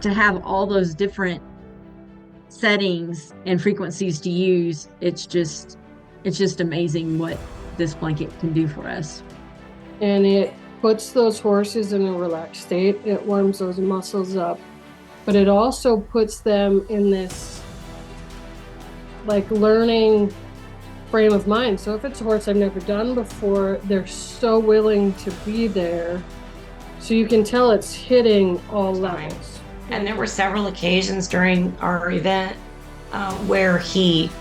to have all those different settings and frequencies to use, it's just amazing what this blanket can do for us. And it puts those horses in a relaxed state. It warms those muscles up, but it also puts them in this like learning frame of mind. So if it's a horse I've never done before, they're so willing to be there. So you can tell it's hitting all levels. And there were several occasions during our event where he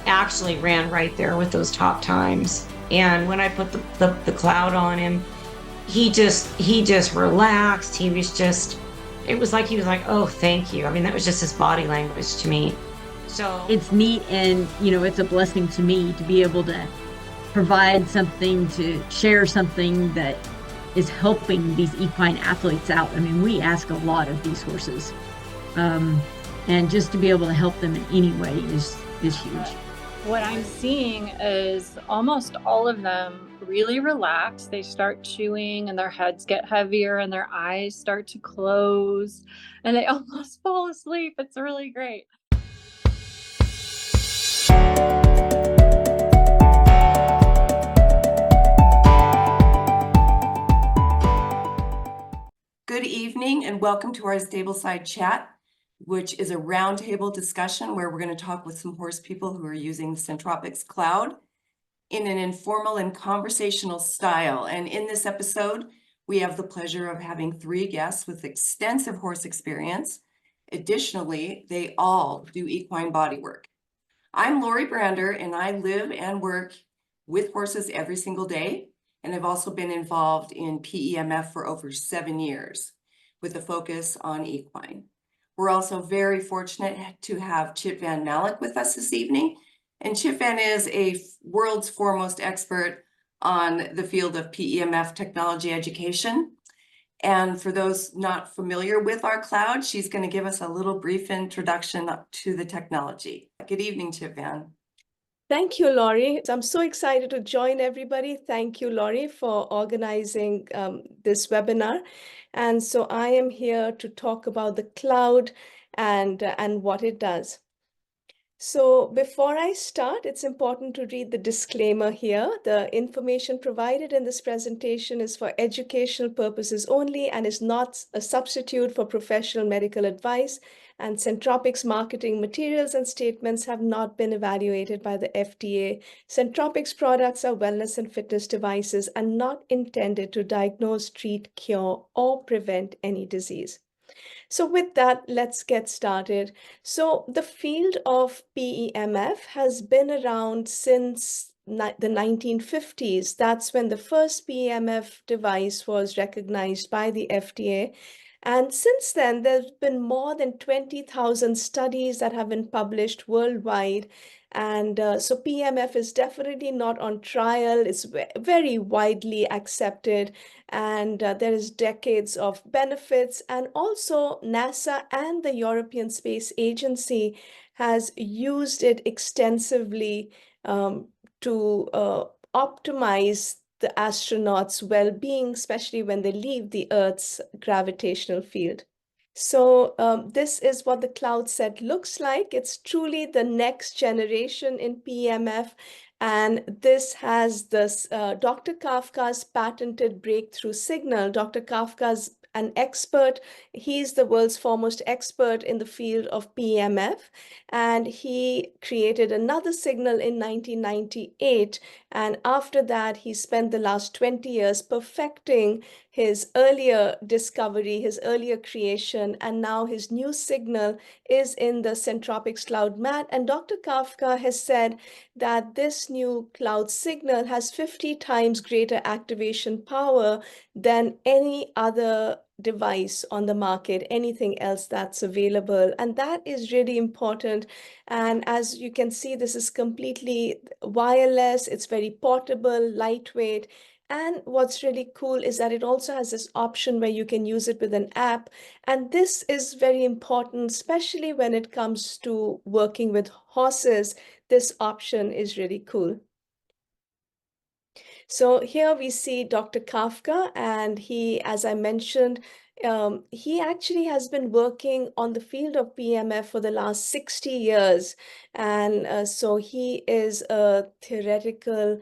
actually ran right there with those top times. And when I put the Kloud on him, he just relaxed. It was like he was like, oh, thank you. I mean, that was just his body language to me. So It's neat, and it's a blessing to me to be able to provide something, to share something that is helping these equine athletes out. I mean, we ask a lot of these horses, and just to be able to help them in any way is huge. What I'm seeing is almost all of them really relax. They start chewing and their heads get heavier and their eyes start to close and they almost fall asleep. It's really great. Good evening and welcome to our Stableside chat, which is a roundtable discussion where we're going to talk with some horse people who are using the Centropics Kloud in an informal and conversational style. And in this episode, we have the pleasure of having 3 guests with extensive horse experience. Additionally, they all do equine bodywork. I'm Lori Brander, and I live and work with horses every single day. And I've also been involved in PEMF for over 7 years with a focus on equine. We're also very fortunate to have Chitvan Malik with us this evening. And Chitvan is a world's foremost expert on the field of PEMF technology education. And for those not familiar with our Kloud, she's going to give us a little brief introduction to the technology. Good evening, Chitvan. Thank you, Lori. I'm so excited to join everybody. Thank you, Lori, for organizing this webinar. And so I am here to talk about the Kloud and what it does. So before I start, it's important to read the disclaimer here. The information provided in this presentation is for educational purposes only and is not a substitute for professional medical advice. And Centropics marketing materials and statements have not been evaluated by the FDA. Centropics products are wellness and fitness devices and not intended to diagnose, treat, cure, or prevent any disease. So with that, let's get started. So the field of PEMF has been around since the 1950s. That's when the first PEMF device was recognized by the FDA. And since then, there's been more than 20,000 studies that have been published worldwide. And so PEMF is definitely not on trial. It's very widely accepted. And there is decades of benefits. And also NASA and the European Space Agency has used it extensively to optimize the astronauts' well-being, especially when they leave the Earth's gravitational field. So this is what the Kloud set looks like. It's truly the next generation in PEMF. And this has this Dr. Kafka's patented breakthrough signal. Dr. Kafka's an expert. He's the world's foremost expert in the field of PEMF. And he created another signal in 1998. And after that, he spent the last 20 years perfecting his earlier discovery, his earlier creation, and now his new signal is in the Centropics Kloud mat. And Dr. Kafka has said that this new Kloud signal has 50 times greater activation power than any other device on the market, anything else that's available. And that is really important. And as you can see, this is completely wireless. It's very portable, lightweight. And what's really cool is that it also has this option where you can use it with an app. And this is very important, especially when it comes to working with horses. This option is really cool. So here we see Dr. Kafka, and he, as I mentioned, he actually has been working on the field of PMF for the last 60 years. And so he is a theoretical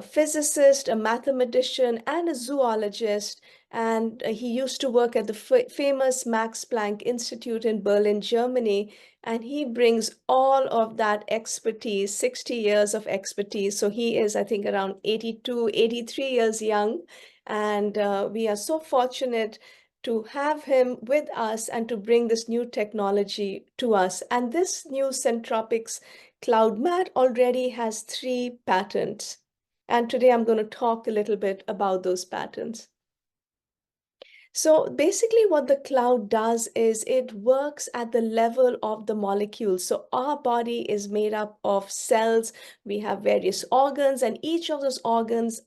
physicist, a mathematician, and a zoologist. And he used to work at the famous Max Planck Institute in Berlin, Germany. And he brings all of that expertise, 60 years of expertise. So he is, I think, around 82, 83 years young. And we are so fortunate to have him with us and to bring this new technology to us. And this new Centropics Cloud mat already has 3 patents. And today I'm going to talk a little bit about those patents. So basically what the Kloud does is it works at the level of the molecule. So our body is made up of cells. We have various organs, and each of those organs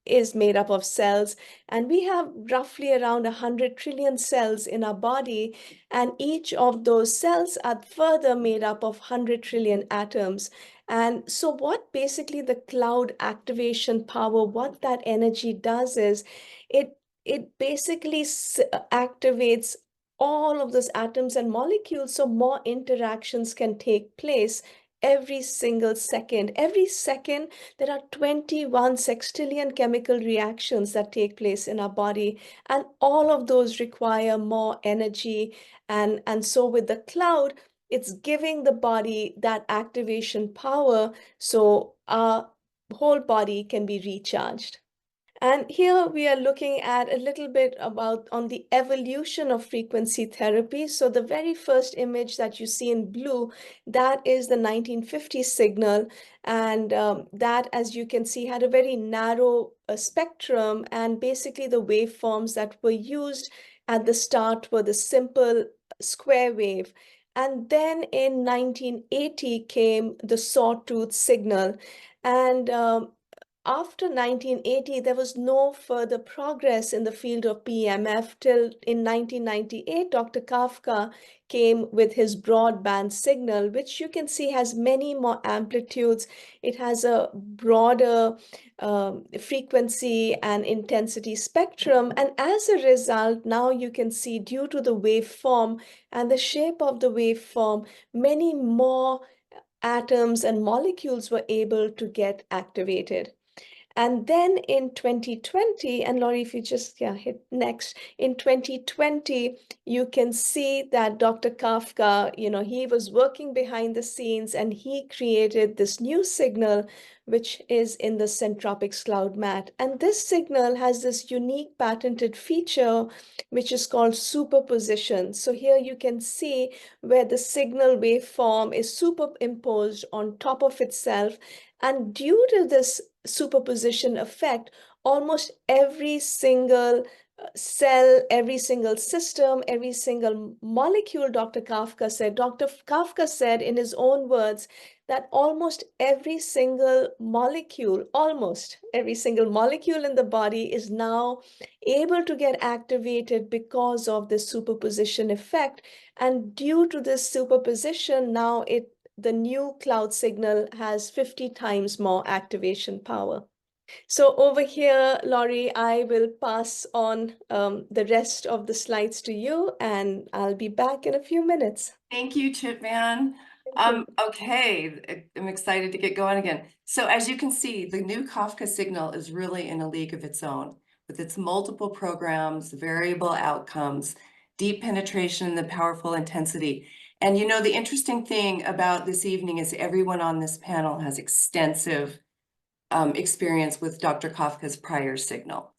is made up of cells. And we have roughly around 100 trillion cells in our body. And each of those cells are further made up of 100 trillion atoms. And so what basically the Kloud activation power, what that energy does is it basically activates all of those atoms and molecules so more interactions can take place every single second. Every second, there are 21 sextillion chemical reactions that take place in our body, and all of those require more energy. And so with the Kloud, it's giving the body that activation power so our whole body can be recharged. And here we are looking at a little bit about on the evolution of frequency therapy. So the very first image that you see in blue, that is the 1950 signal. And that, as you can see, had a very narrow spectrum. And basically the waveforms that were used at the start were the simple square wave. And then in 1980 came the sawtooth signal. And after 1980, there was no further progress in the field of PEMF till in 1998, Dr. Kafka came with his broadband signal, which you can see has many more amplitudes. It has a broader frequency and intensity spectrum. And as a result, now you can see due to the waveform and the shape of the waveform, many more atoms and molecules were able to get activated. And then in 2020, and Laurie, if you just hit next, in 2020, you can see that Dr. Kafka, he was working behind the scenes and he created this new signal, which is in the Centropics Cloud mat. And this signal has this unique patented feature, which is called superposition. So here you can see where the signal waveform is superimposed on top of itself. And due to this superposition effect, almost every single cell, every single system, every single molecule, Dr. Kafka said in his own words that almost every single molecule in the body is now able to get activated because of this superposition effect. And due to this superposition, now the new Kloud signal has 50 times more activation power. So over here, Laurie, I will pass on the rest of the slides to you, and I'll be back in a few minutes. Thank you, Chitvan. Okay, I'm excited to get going again. So as you can see, the new Kafka signal is really in a league of its own, with its multiple programs, variable outcomes, deep penetration, and the powerful intensity. And the interesting thing about this evening is everyone on this panel has extensive experience with Dr. Kafka's prior signal.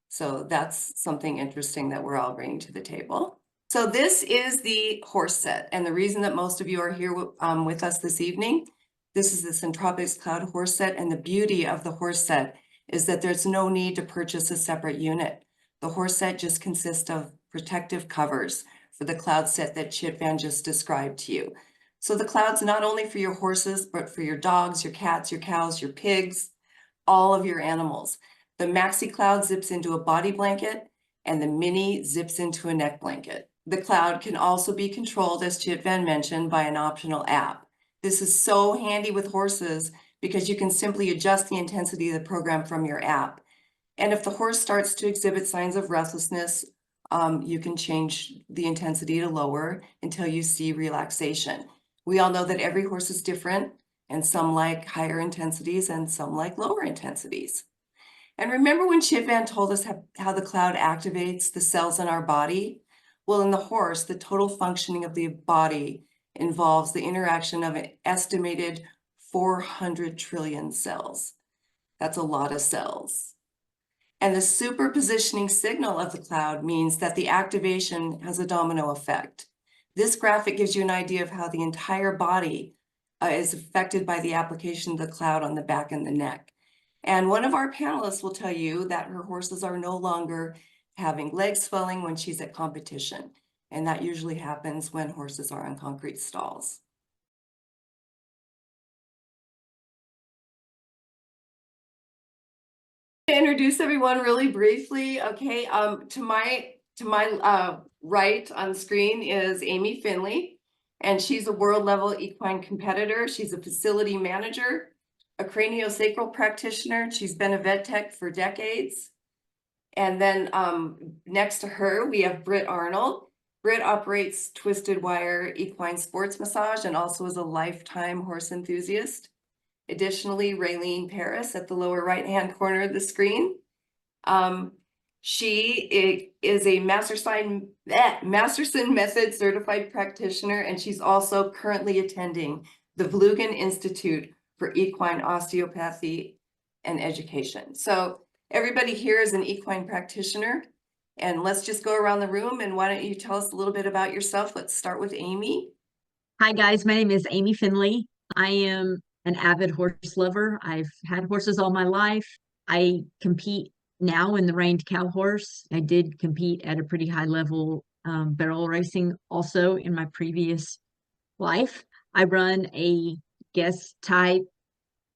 So that's something interesting that we're all bringing to the table. So this is the horse set. And the reason that most of you are here with us this evening, this is the Centropics Cloud horse set. And the beauty of the horse set is that there's no need to purchase a separate unit. The horse set just consists of protective covers for the Kloud set that Chitvan just described to you. So the Kloud's not only for your horses, but for your dogs, your cats, your cows, your pigs, all of your animals. The Maxi Kloud zips into a body blanket and the Mini zips into a neck blanket. The Kloud can also be controlled, as Chitvan mentioned, by an optional app. This is so handy with horses because you can simply adjust the intensity of the program from your app. And if the horse starts to exhibit signs of restlessness, you can change the intensity to lower until you see relaxation. We all know that every horse is different, and some like higher intensities and some like lower intensities. And remember when Chitvan told us how the Kloud activates the cells in our body? Well, in the horse, the total functioning of the body involves the interaction of an estimated 400 trillion cells. That's a lot of cells. And the superpositioning signal of the Kloud means that the activation has a domino effect. This graphic gives you an idea of how the entire body is affected by the application of the Kloud on the back and the neck. And one of our panelists will tell you that her horses are no longer having leg swelling when she's at competition. And that usually happens when horses are on concrete stalls. To introduce everyone really briefly, okay, to my right on the screen is Amy Finley, and she's a world level equine competitor. She's a facility manager, a craniosacral practitioner. She's been a vet tech for decades. And then next to her, we have Britt Arnold. Britt operates Twisted Wire Equine Sports Massage and also is a lifetime horse enthusiast. Additionally, Raelene Paris at the lower right-hand corner of the screen. She is a Masterson Method certified practitioner, and she's also currently attending the Vlugan Institute for Equine Osteopathy and Education. So everybody here is an equine practitioner, and let's just go around the room, and why don't you tell us a little bit about yourself? Let's start with Amy. Hi guys, my name is Amy Finley. I am an avid horse lover. I've had horses all my life. I compete now in the reined cow horse. I did compete at a pretty high level barrel racing also in my previous life. I run a guest type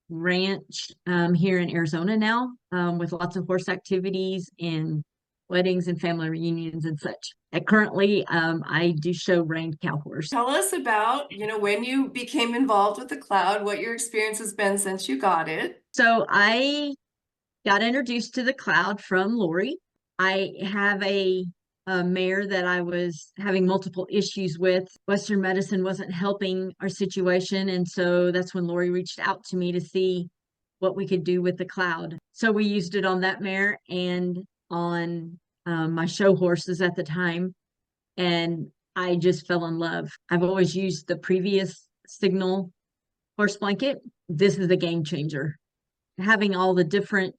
ranch here in Arizona now with lots of horse activities and weddings and family reunions and such. Currently, I do show reined cow horse. Tell us about, when you became involved with the Kloud, what your experience has been since you got it. So I got introduced to the Kloud from Lori. I have a mare that I was having multiple issues with. Western medicine wasn't helping our situation. And so that's when Lori reached out to me to see what we could do with the Kloud. So we used it on that mare and on my show horses at the time. And I just fell in love. I've always used the previous Signal horse blanket. This is a game changer. Having all the different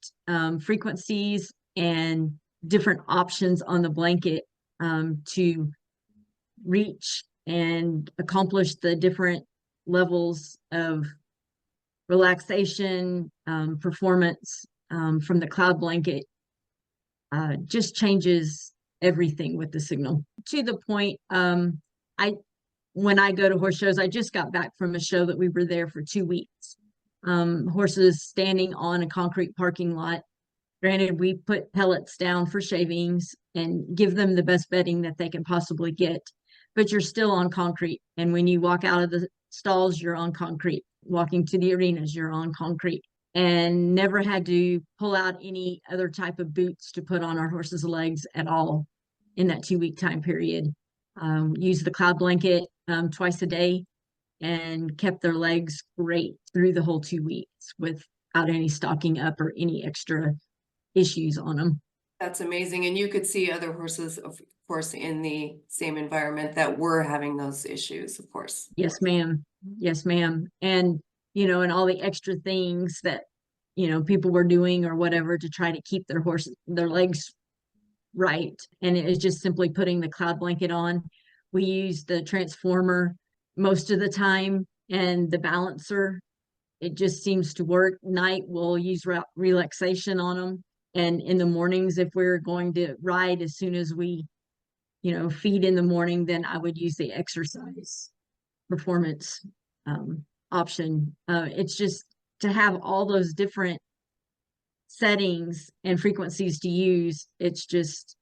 frequencies and different options on the blanket to reach and accomplish the different levels of relaxation, performance from the Kloud blanket just changes everything with the Signal. To the point, when I go to horse shows, I just got back from a show that we were there for 2 weeks. Horses standing on a concrete parking lot. Granted, we put pellets down for shavings and give them the best bedding that they can possibly get, but you're still on concrete. And when you walk out of the stalls, you're on concrete. Walking to the arenas, you're on concrete. And never had to pull out any other type of boots to put on our horses' legs at all in that 2-week time period. Use the Kloud blanket twice a day and kept their legs great through the whole 2 weeks without any stocking up or any extra issues on them. That's amazing. And you could see other horses, of course, in the same environment that were having those issues, of course. Yes, ma'am. Yes, ma'am. And, and all the extra things that, people were doing or whatever to try to keep their legs right. And it is just simply putting the Kloud blanket on. We use the transformer most of the time and the balancer. It just seems to work. Night we'll use relaxation on them. And in the mornings, if we're going to ride, as soon as we, feed in the morning, then I would use the exercise performance option. It's just to have all those different settings and frequencies to use. It's just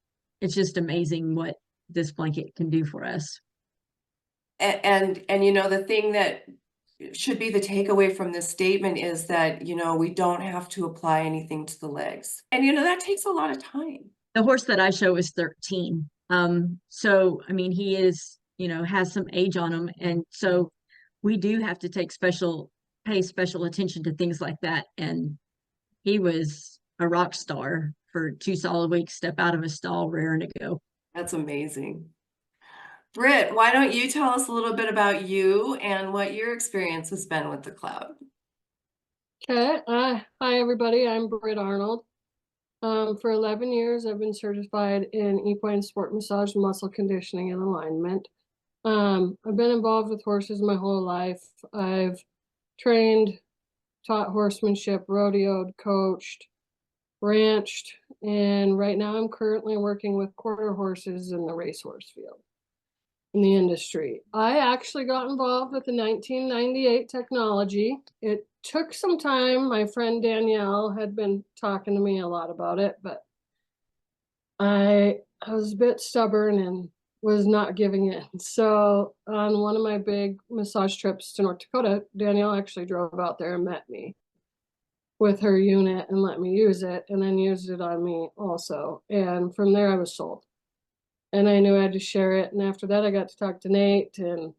amazing what this blanket can do for us. And the thing that should be the takeaway from this statement is that, we don't have to apply anything to the legs. And, that takes a lot of time. The horse that I show is 13. So, I mean, he is, has some age on him. And so we do have to pay special attention to things like that. And he was a rock star for 2 solid weeks, step out of a stall, raring to go. That's amazing. Britt, why don't you tell us a little bit about you and what your experience has been with the Kloud? Okay. Hi, everybody. I'm Britt Arnold. For 11 years, I've been certified in equine sport massage, muscle conditioning, and alignment. I've been involved with horses my whole life. I've trained, taught horsemanship, rodeoed, coached, ranched, and right now I'm currently working with quarter horses in the racehorse field in the industry. I actually got involved with the 1998 technology. It took some time. My friend Danielle had been talking to me a lot about it, but I was a bit stubborn and was not giving in. So on one of my big massage trips to North Dakota, Danielle actually drove out there and met me with her unit and let me use it, and then used it on me also. And from there I was sold. And I knew I had to share it. And after that, I got to talk to Nate and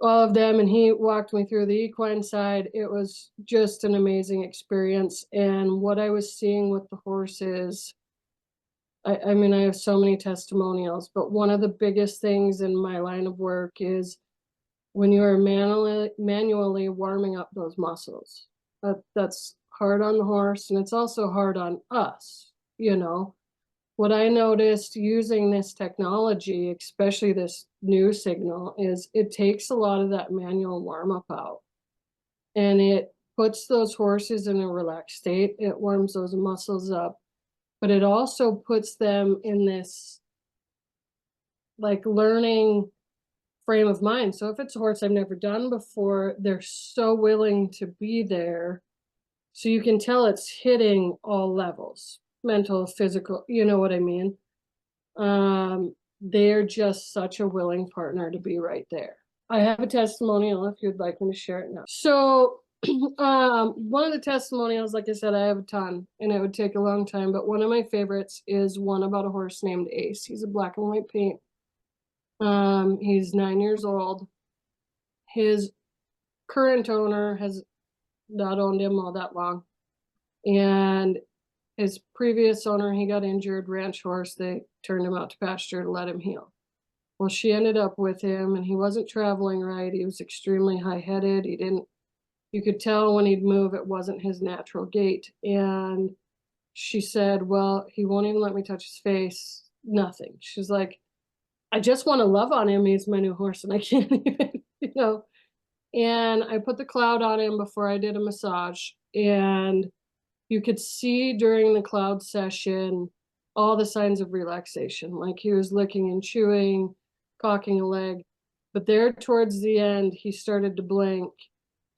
all of them, and he walked me through the equine side. It was just an amazing experience. And what I was seeing with the horses, I mean, I have so many testimonials, but one of the biggest things in my line of work is when you are manually warming up those muscles. That's hard on the horse, and it's also hard on us, What I noticed using this technology, especially this new signal, is it takes a lot of that manual warm up out, and it puts those horses in a relaxed state. It warms those muscles up, but it also puts them in this like learning frame of mind. So if it's a horse I've never done before, they're so willing to be there. So you can tell it's hitting all levels, mental, physical, you know what I mean? They're just such a willing partner to be right there. I have a testimonial if you'd like me to share it now. So one of the testimonials, like I said, I have a ton and it would take a long time, but one of my favorites is one about a horse named Ace. He's a black and white paint. He's 9 years old. His current owner has not owned him all that long. And his previous owner, he got injured, ranch horse. They turned him out to pasture to let him heal. Well, she ended up with him and he wasn't traveling right. He was extremely high-headed. You could tell when he'd move, it wasn't his natural gait. And she said, well, he won't even let me touch his face, nothing. She's like, I just want to love on him. He's my new horse and I can't even, And I put the Kloud on him before I did a massage. And you could see during the Kloud session all the signs of relaxation. Like he was licking and chewing, cocking a leg. But there towards the end, he started to blink.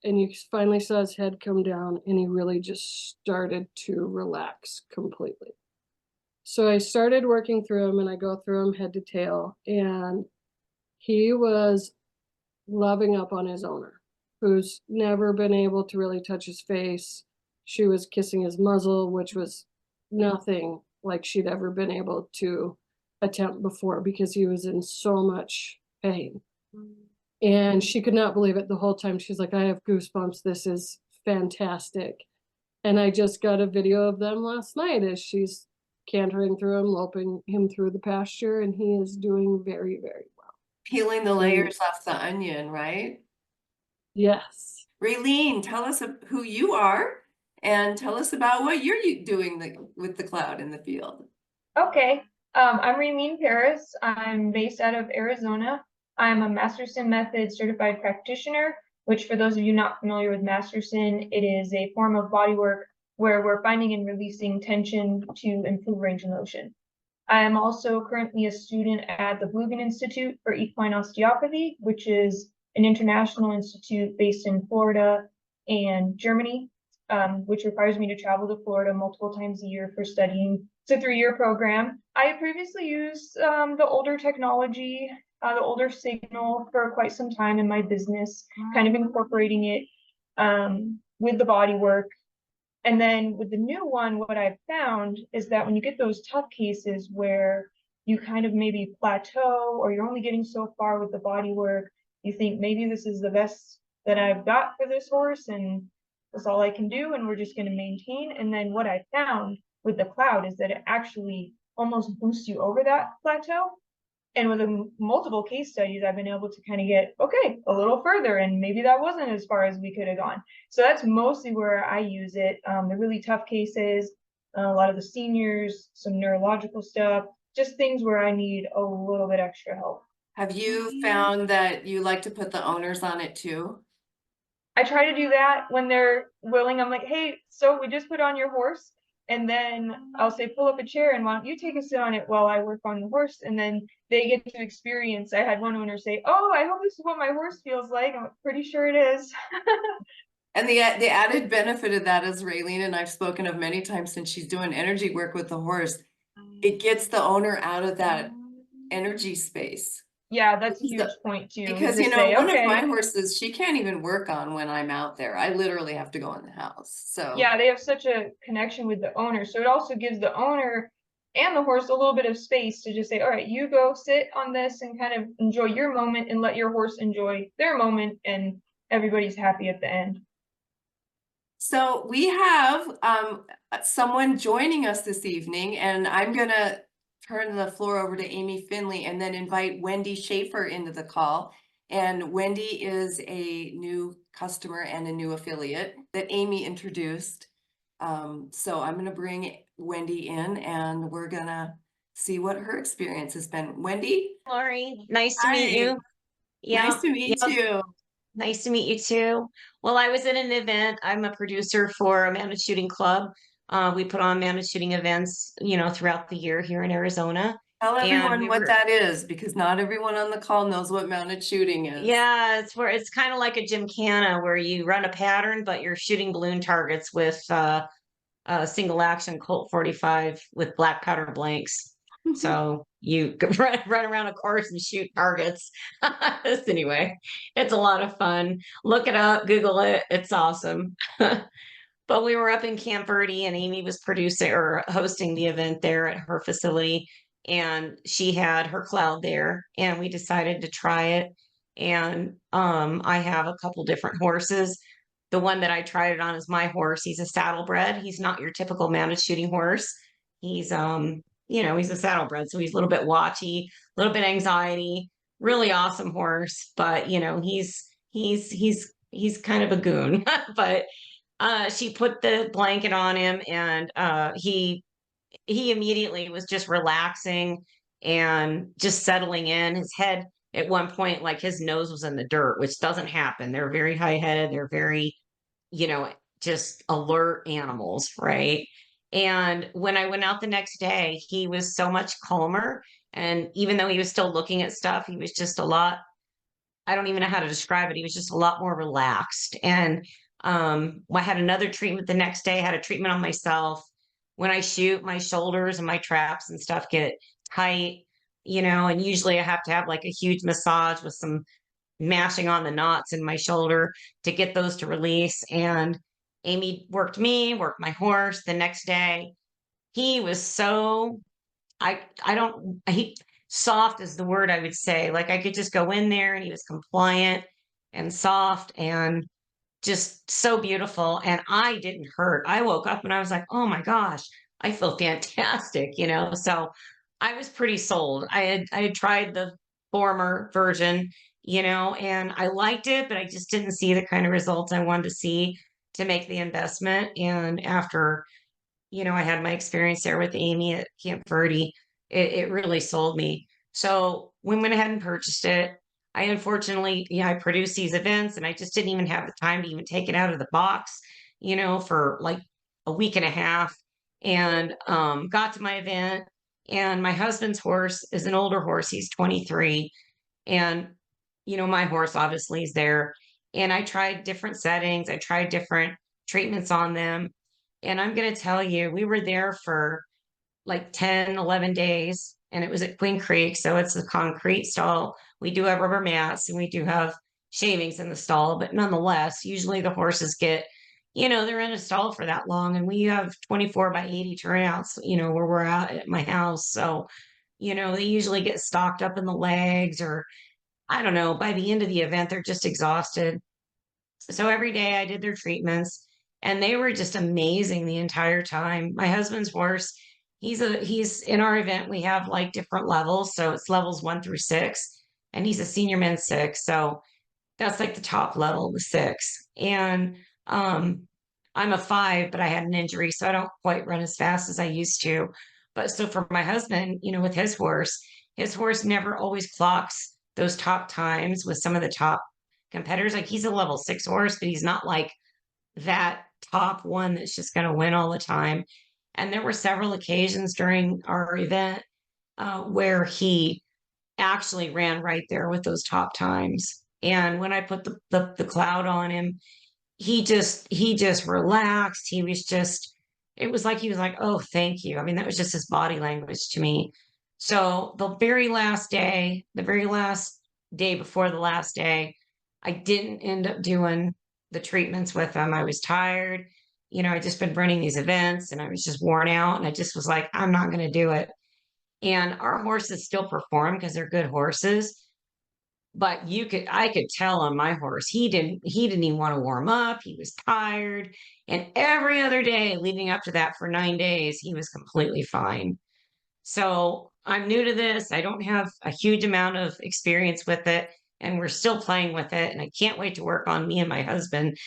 And you finally saw his head come down and he really just started to relax completely. So I started working through him and I go through him head to tail, and he was loving up on his owner, who's never been able to really touch his face. She was kissing his muzzle, which was nothing like she'd ever been able to attempt before because he was in so much pain. And she could not believe it the whole time. She's like, I have goosebumps. This is fantastic. And I just got a video of them last night as she's cantering through him, loping him through the pasture, and he is doing very, very well. Peeling the layers off the onion, right? Yes. Raelene, tell us who you are and tell us about what you're doing with the Kloud in the field. Okay, I'm Raelene Paris. I'm based out of Arizona. I'm a Masterson Method certified practitioner, which for those of you not familiar with Masterson, it is a form of bodywork where we're finding and releasing tension to improve range of motion. I am also currently a student at the Bluegen Institute for Equine Osteopathy, which is an international institute based in Florida and Germany, which requires me to travel to Florida multiple times a year for studying. It's a 3-year program. I previously used the older technology, the older signal for quite some time in my business, kind of incorporating it with the body work. And then with the new one, what I've found is that when you get those tough cases where you kind of maybe plateau, or you're only getting so far with the body work. You think maybe this is the best that I've got for this horse and that's all I can do, and we're just going to maintain. And then what I found with the Kloud is that it actually almost boosts you over that plateau. And with multiple case studies, I've been able to kind of get, okay, a little further, and maybe that wasn't as far as we could have gone. So that's mostly where I use it. The really tough cases, a lot of the seniors, some neurological stuff, just things where I need a little bit extra help. Have you found that you like to put the owners on it too? I try to do that when they're willing. I'm like, hey, so we just put on your horse. And then I'll say, pull up a chair and why don't you take a sit on it while I work on the horse? And then they get to experience. I had one owner say, oh, I hope this is what my horse feels like. I'm pretty sure it is. And the added benefit of that is Raelene and I've spoken of many times since she's doing energy work with the horse. It gets the owner out of that energy space. Yeah, that's a huge point too. Because, to you know, say, one okay, of my horses, she can't even work on when I'm out there. I literally have to go in the house. So yeah, they have such a connection with the owner. So it also gives the owner and the horse a little bit of space to just say, all right, you go sit on this and kind of enjoy your moment and let your horse enjoy their moment, and everybody's happy at the end. So we have someone joining us this evening, and I'm gonna turn the floor over to Amy Finley and then invite Wendy Schaefer into the call. And Wendy is a new customer and a new affiliate that Amy introduced. So I'm gonna bring Wendy in and we're gonna see what her experience has been. Wendy? Lori, nice to meet you. Yeah. Nice to meet you. Nice to meet you too. Well, I was at an event. I'm a producer for a managed shooting club. We put on managed shooting events, you know, throughout the year here in Arizona. Tell everyone we what were- that is, because not everyone on the call knows what mounted shooting is. Yeah, it's kind of like a gymkhana where you run a pattern, but you're shooting balloon targets with a single action Colt 45 with black powder blanks. So you run around a course and shoot targets. Anyway, it's a lot of fun. Look it up, Google it. It's awesome. But we were up in Camp Verde and Amy was producing or hosting the event there at her facility. And she had her Kloud there and we decided to try it. And I have a couple different horses. The one that I tried it on is my horse. He's a saddlebred. He's not your typical managed shooting horse. He's you know, he's a saddlebred, so he's a little bit watchy, a little bit anxiety, really awesome horse, but you know, he's kind of a goon. But she put the blanket on him and he immediately was just relaxing and just settling in. His head at one point, like his nose was in the dirt, which doesn't happen. They're very high-headed, they're very, you know, just alert animals, right? And when I went out the next day, he was so much calmer. And even though he was still looking at stuff, he was just a lot, I don't even know how to describe it. He was just a lot more relaxed. And I had another treatment the next day, I had a treatment on myself. When I shoot, my shoulders and my traps and stuff get tight, you know, and usually I have to have like a huge massage with some mashing on the knots in my shoulder to get those to release. And Amy worked me, worked my horse. The next day, he was so, soft is the word I would say. Like I could just go in there and he was compliant and soft and just so beautiful. And I didn't hurt. I woke up and I was like, oh my gosh, I feel fantastic, you know? So I was pretty sold. I had tried the former version, you know, and I liked it, but I just didn't see the kind of results I wanted to see to make the investment. And after, you know, I had my experience there with Amy at Camp Verde, it really sold me. So we went ahead and purchased it. I unfortunately, you know, I produced these events and I just didn't even have the time to even take it out of the box, you know, for like a week and a half. And got to my event, and my husband's horse is an older horse. He's 23. And, you know, my horse obviously is there. And I tried different settings. I tried different treatments on them. And I'm going to tell you, we were there for like 10, 11 days. And it was at Queen Creek. So it's a concrete stall. We do have rubber mats and we do have shavings in the stall. But nonetheless, usually the horses get, you know, they're in a stall for that long. And we have 24 by 80 turnouts, you know, where we're at my house. So, They usually get stocked up in the legs, or I don't know, by the end of the event, they're just exhausted. So every day I did their treatments, and they were just amazing the entire time. My husband's horse, he's in our event, we have like different levels. So it's levels 1 through 6, and he's a senior men's 6. So that's like the top level, the 6. And I'm a 5, but I had an injury, so I don't quite run as fast as I used to. But so for my husband, with his horse never always clocks those top times with some of the top competitors. Like, he's a level 6 horse, but he's not like that top one that's just going to win all the time. And there were several occasions during our event where he actually ran right there with those top times. And when I put the Kloud on him, he just relaxed. It was like he was like, oh, thank you. I mean, that was just his body language to me. So the very last day before the last day, I didn't end up doing the treatments with him. I was tired. I just been running these events, and I was just worn out, and I just was like, I'm not going to do it. And our horses still perform because they're good horses. But I could tell on my horse, he didn't even want to warm up. He was tired. And every other day leading up to that for 9 days, he was completely fine. So I'm new to this. I don't have a huge amount of experience with it, and we're still playing with it. And I can't wait to work on me and my husband,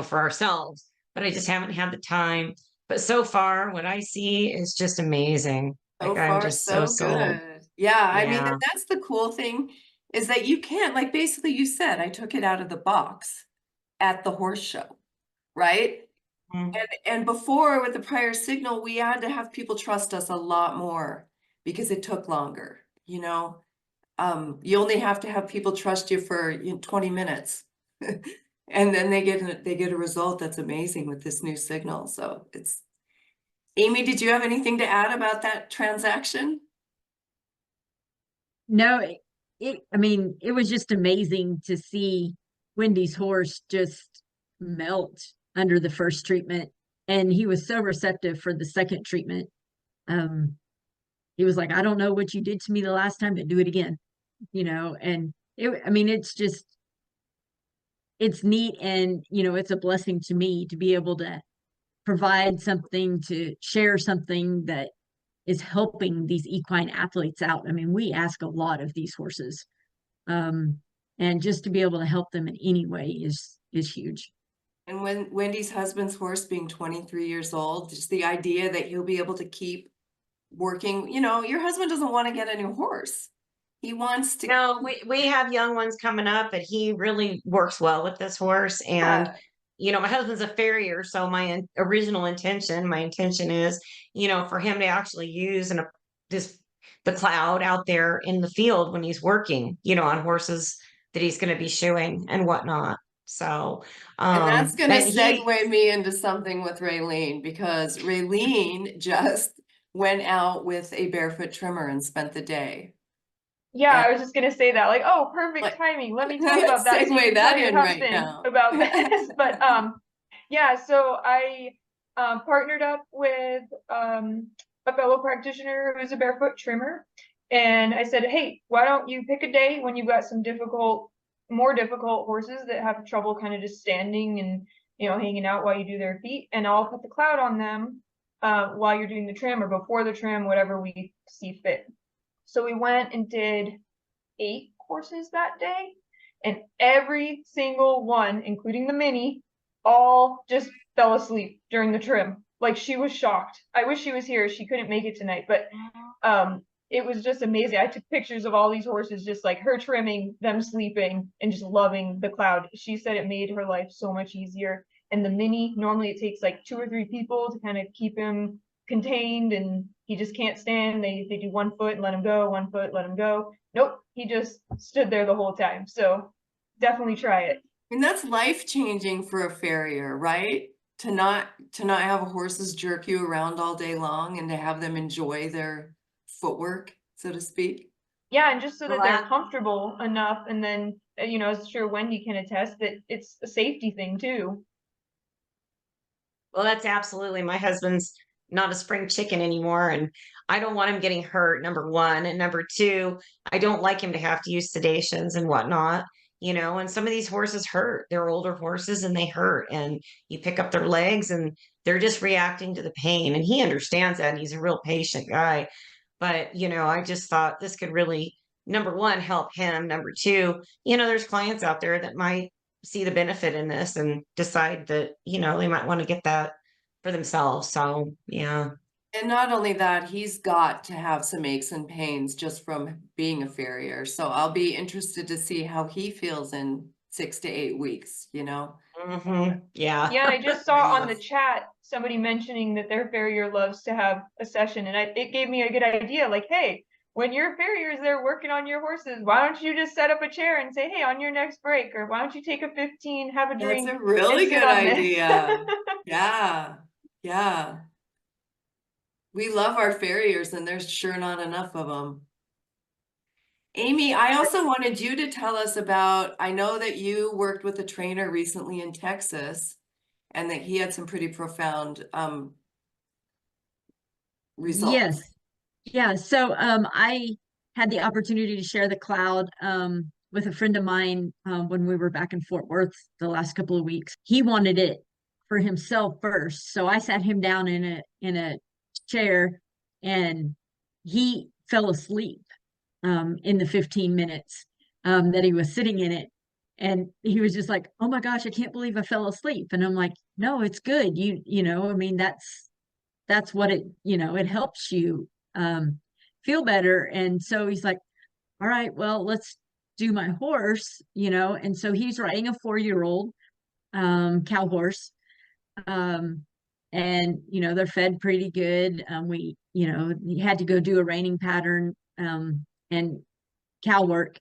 for ourselves, but I just haven't had the time. But so far, what I see is just amazing. So Like, I'm far, just so so sold. good. Yeah, I mean, Yeah. and that's the cool thing, is that you can't, like, basically you said, I took it out of the box at the horse show, right? Mm. And before, with the prior signal, we had to have people trust us a lot more because it took longer, you only have to have people trust you for 20 minutes. And then they get a result that's amazing with this new signal. So it's Amy, did you have anything to add about that transaction? No, I mean, it was just amazing to see Wendy's horse just melt under the first treatment. And he was so receptive for the second treatment. He was like, I don't know what you did to me the last time, but do it again, and I mean, it's neat, and it's a blessing to me to be able to provide something, to share something that is helping these equine athletes out. I mean, we ask a lot of these horses, and just to be able to help them in any way is huge. And when Wendy's husband's horse being 23 years old, just the idea that he'll be able to keep working, your husband doesn't want to get a new horse. He wants to. No, we have young ones coming up, but he really works well with this horse. And, my husband's a farrier. So my intention is, for him to actually use the Kloud out there in the field when he's working, on horses that he's going to be shoeing and whatnot. So, and that's going to and segue me into something with Raelene, because Raelene just went out with a barefoot trimmer and spent the day. Yeah, And I was just gonna say that, like, oh, perfect timing. Let me tell you about that. So you segue can that tell your in right husband now. about this. But yeah, so I partnered up with a fellow practitioner who's a barefoot trimmer, and I said, hey, why don't you pick a day when you've got some more difficult horses that have trouble kind of just standing and hanging out while you do their feet, and I'll put the Kloud on them while you're doing the trim or before the trim, whatever we see fit. So we went and did 8 courses that day, and every single one, including the mini, all just fell asleep during the trim. Like, she was shocked. I wish she was here. She couldn't make it tonight, but it was just amazing. I took pictures of all these horses, just like her trimming, them sleeping, and just loving the Kloud. She said it made her life so much easier. And the mini, normally it takes like 2 or 3 people to kind of keep him contained, and he just can't stand. They do 1 foot and let him go, 1 foot, let him go. Nope, he just stood there the whole time. So definitely try it. And that's life-changing for a farrier, right? To not have horses jerk you around all day long, and to have them enjoy their footwork, so to speak. Yeah, and just so that they're comfortable enough, and then I'm sure Wendy can attest that it's a safety thing too. Well, that's absolutely my husband's not a spring chicken anymore. And I don't want him getting hurt, number one. And number two, I don't like him to have to use sedations and whatnot, and some of these horses hurt. They're older horses and they hurt. And you pick up their legs and they're just reacting to the pain. And he understands that. And he's a real patient guy. But, I just thought this could really, number one, help him. Number two, there's clients out there that might see the benefit in this and decide that, they might want to get that for themselves. So, yeah. And not only that, he's got to have some aches and pains just from being a farrier. So I'll be interested to see how he feels in 6 to 8 weeks, Mm-hmm. Yeah. Yeah, I just saw on the chat somebody mentioning that their farrier loves to have a session, and it gave me a good idea. Like, hey, when your farrier's there working on your horses, why don't you just set up a chair and say, hey, on your next break, or why don't you take a 15, have a drink? That's a really and sit good on this? idea. Yeah. Yeah. We love our farriers, and there's sure not enough of them. Amy, I also wanted you to tell us about, I know that you worked with a trainer recently in Texas and that he had some pretty profound results. Yes. Yeah. So I had the opportunity to share the Kloud with a friend of mine when we were back in Fort Worth the last couple of weeks. He wanted it for himself first. So I sat him down in a chair and he fell asleep in the 15 minutes that he was sitting in it. And he was just like, oh my gosh, I can't believe I fell asleep. And I'm like, no, it's good. I mean, that's what it helps you feel better. And so he's like, all right, well, let's do my horse, and so he's riding a 4-year-old cow horse. And they're fed pretty good. He had to go do a reining pattern and cow work.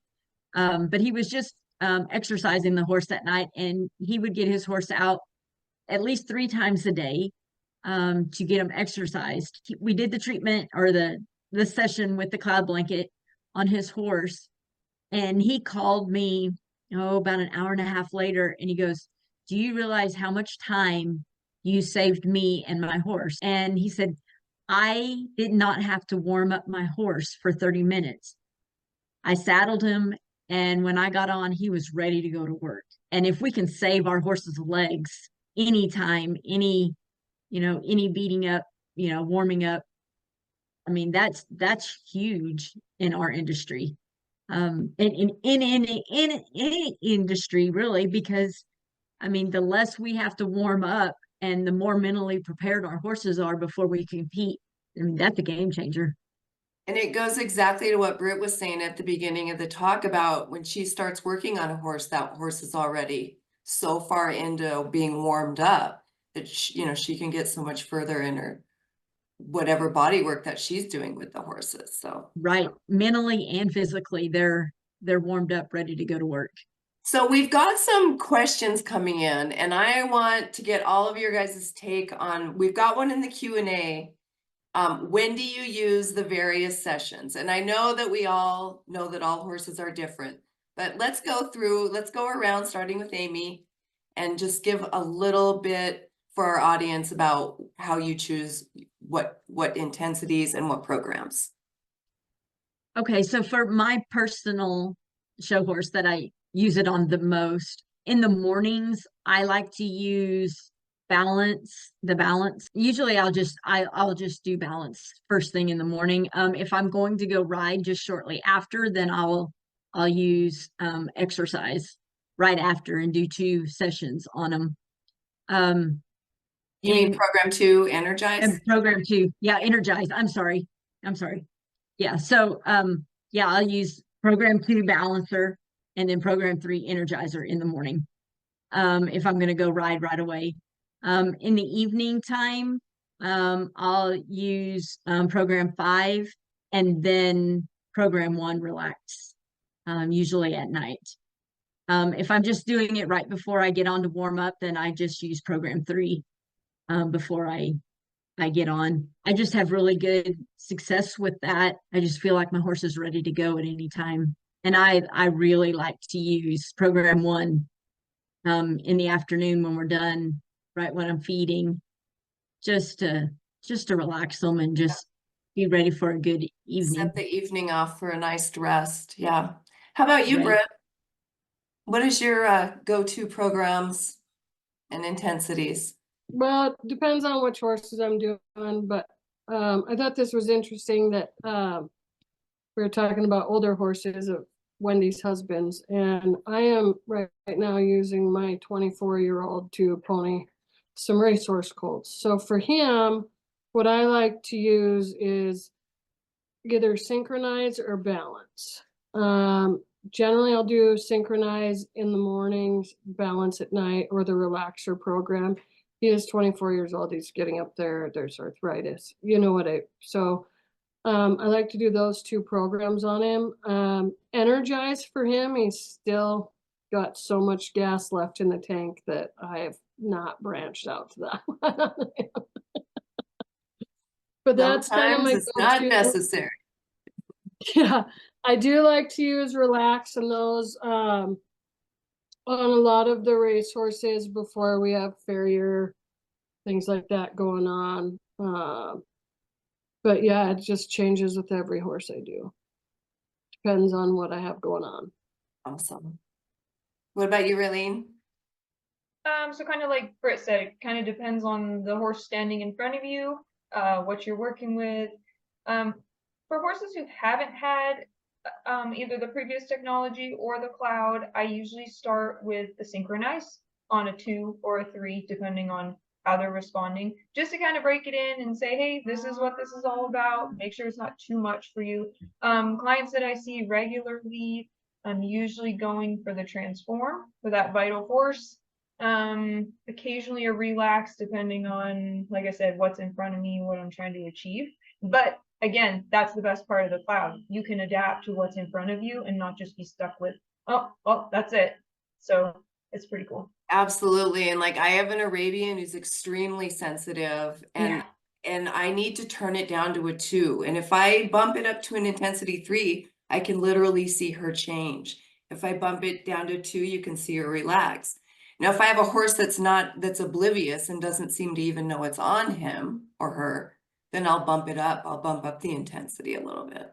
But he was just exercising the horse that night, and he would get his horse out at least 3 times a day to get him exercised. We did the treatment or the session with the Kloud blanket on his horse, and he called me about an hour and a half later, and he goes, do you realize how much time you saved me and my horse? And he said, I did not have to warm up my horse for 30 minutes. I saddled him, and when I got on, he was ready to go to work. And if we can save our horse's legs anytime, any beating up, warming up, I mean, that's huge in our industry. In any industry, really, because I mean, the less we have to warm up and the more mentally prepared our horses are before we compete, I mean, that's a game changer. And it goes exactly to what Britt was saying at the beginning of the talk about when she starts working on a horse, that horse is already so far into being warmed up that she can get so much further in her whatever body work that she's doing with the horses. So right, mentally and physically, they're warmed up, ready to go to work. So we've got some questions coming in, and I want to get all of your guys' take on, we've got one in the Q&A. When do you use the various sessions? And I know that we all know that all horses are different, but let's go around starting with Amy and just give a little bit for our audience about how you choose what intensities and what programs. Okay, so for my personal show horse that I use it on the most, in the mornings, I like to use the balance. Usually I'll just do balance first thing in the morning. If I'm going to go ride just shortly after, then I'll use exercise right after and do 2 sessions on them. You mean program 2, energize? Program 2, yeah, energize. I'm sorry. Yeah, so I'll use program 2 balancer and then program 3 energizer in the morning if I'm going to go ride right away. In the evening time, I'll use program 5 and then program 1 relax, usually at night. If I'm just doing it right before I get on to warm up, then I just use program 3 before I get on. I just have really good success with that. I just feel like my horse is ready to go at any time. And I really like to use program 1 in the afternoon when we're done, right when I'm feeding, just to just to relax them and just be ready for a good evening. Set the evening off for a nice rest. Yeah. How about you, Right. Britt? What is your go-to programs and intensities? Well, it depends on which horses I'm doing, but I thought this was interesting that we were talking about older horses of Wendy's husbands, and I am right now using my 24-year-old to pony some racehorse colts. So for him, what I like to use is either synchronize or balance. Generally, I'll do synchronize in the mornings, balance at night, or the relaxer program. He is 24 years old. He's getting up there. There's arthritis. You know what I like to do those two programs on him. Energize for him. He's still got so much gas left in the tank that I have not branched out to that one. But that's kind of Sometimes my it's not go-to. necessary. Yeah, I do like to use relax and those on a lot of the race horses before we have farrier, things like that going on. But yeah, it just changes with every horse I do. Depends on what I have going on. Awesome. What about you, Raelene? So kind of like Britt said, it kind of depends on the horse standing in front of you, what you're working with. For horses who haven't had either the previous technology or the Kloud, I usually start with the synchronize on a 2 or a 3, depending on how they're responding, just to kind of break it in and say, hey, this is what this is all about. Make sure it's not too much for you. Clients that I see regularly, I'm usually going for the transform for that vital force. Occasionally a relax, depending on, like I said, what's in front of me, what I'm trying to achieve. But again, that's the best part of the Kloud. You can adapt to what's in front of you and not just be stuck with, oh, well, that's it. So it's pretty cool. Absolutely. And like I have an Arabian who's extremely sensitive and I need to turn it down to a 2. And if I bump it up to an intensity 3, I can literally see her change. If I bump it down to 2, you can see her relax. Now, if I have a horse that's oblivious and doesn't seem to even know it's on him or her, then I'll bump it up. I'll bump up the intensity a little bit.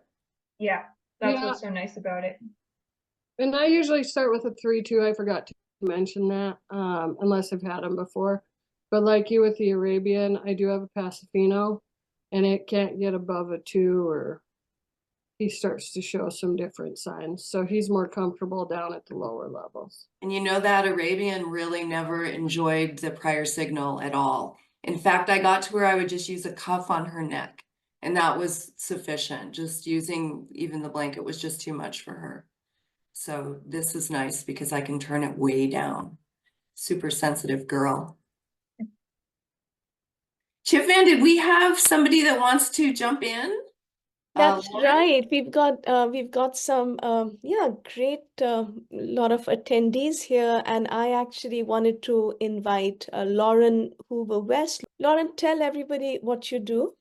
Yeah, that's what's so nice about it. And I usually start with a 3 too. I forgot to mention that, unless I've had them before. But like you with the Arabian, I do have a Pasifino, and it can't get above a 2, or he starts to show some different signs. So he's more comfortable down at the lower levels. And you know that Arabian really never enjoyed the prior signal at all. In fact, I got to where I would just use a cuff on her neck, and that was sufficient. Just using even the blanket was just too much for her. So this is nice because I can turn it way down. Super sensitive girl. Chitvan, did we have somebody that wants to jump in? That's Lauren? right. We've got some great lot of attendees here, and I actually wanted to invite Lauren Hoover West. Lauren, tell everybody what you do.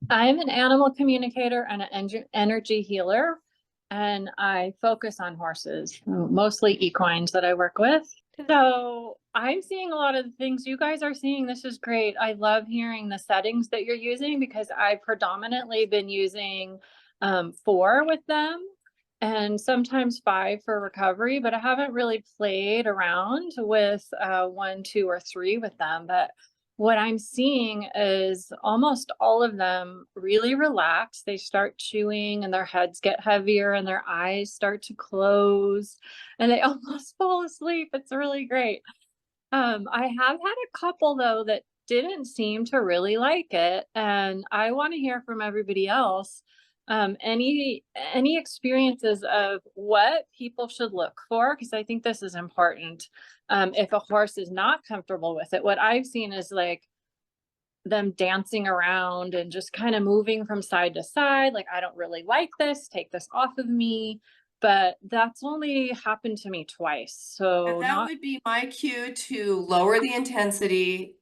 I'm an animal communicator and an energy healer, and I focus on horses, mostly equines that I work with. So I'm seeing a lot of the things you guys are seeing. This is great. I love hearing the settings that you're using, because I've predominantly been using 4 with them and sometimes 5 for recovery, but I haven't really played around with 1, 2, or 3 with them. But what I'm seeing is almost all of them really relax. They start chewing and their heads get heavier and their eyes start to close and they almost fall asleep. It's really great. I have had a couple though that didn't seem to really like it, and I want to hear from everybody else. Any experiences of what people should look for, because I think this is important. If a horse is not comfortable with it, what I've seen is like them dancing around and just kind of moving from side to side, like, I don't really like this, take this off of me. But that's only happened to me twice. So that would be my cue to lower the intensity,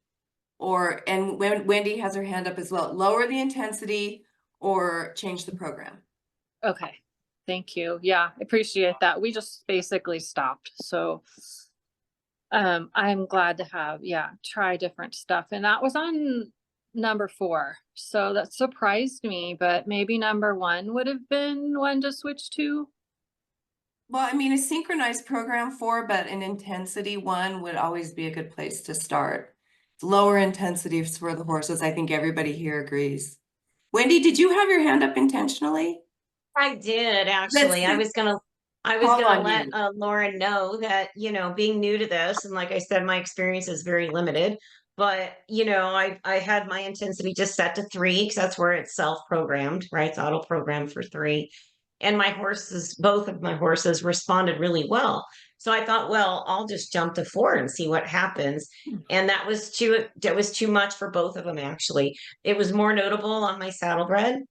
and when Wendy has her hand up as well, lower the intensity or change the program. Okay, thank you. Yeah, I appreciate that. We just basically stopped. So I'm glad to have, try different stuff. And that was on number 4. So that surprised me, but maybe number 1 would have been one to switch to. Well, I mean, a synchronized program 4, but an intensity 1 would always be a good place to start. Lower intensity for the horses. I think everybody here agrees. Wendy, did you have your hand up intentionally? I did actually. I was gonna Call on let you. Lauren know that, being new to this, and like I said, my experience is very limited. But I had my intensity just set to 3 because that's where it's self-programmed, right? It's auto-programmed for 3. And both of my horses responded really well. So I thought, well, I'll just jump to 4 and see what happens. And that was too much for both of them, actually. It was more notable on my saddlebred.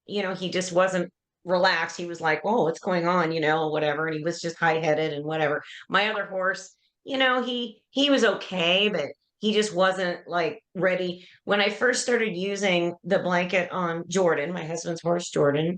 He just wasn't relaxed. He was like, "Oh, what's going on?" Whatever. And he was just high-headed and whatever. My other horse, he was okay, but he just wasn't like ready. When I first started using the blanket on Jordan, my husband's horse, Jordan,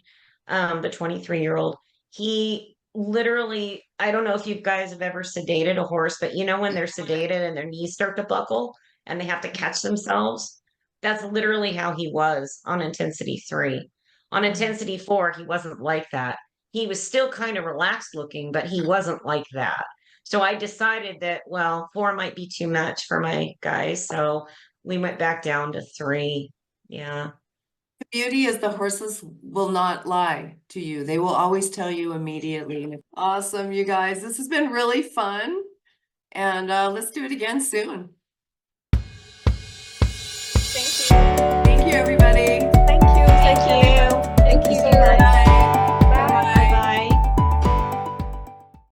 the 23-year-old, he literally, I don't know if you guys have ever sedated a horse, but when they're sedated and their knees start to buckle and they have to catch themselves, that's literally how he was on intensity 3. On intensity 4, he wasn't like that. He was still kind of relaxed looking, but he wasn't like that. So I decided that, well, 4 might be too much for my guys. So we went back down to 3. Yeah. The beauty is the horses will not lie to you. They will always tell you immediately. Awesome, you guys. This has been really fun. And let's do it again soon. Thank you.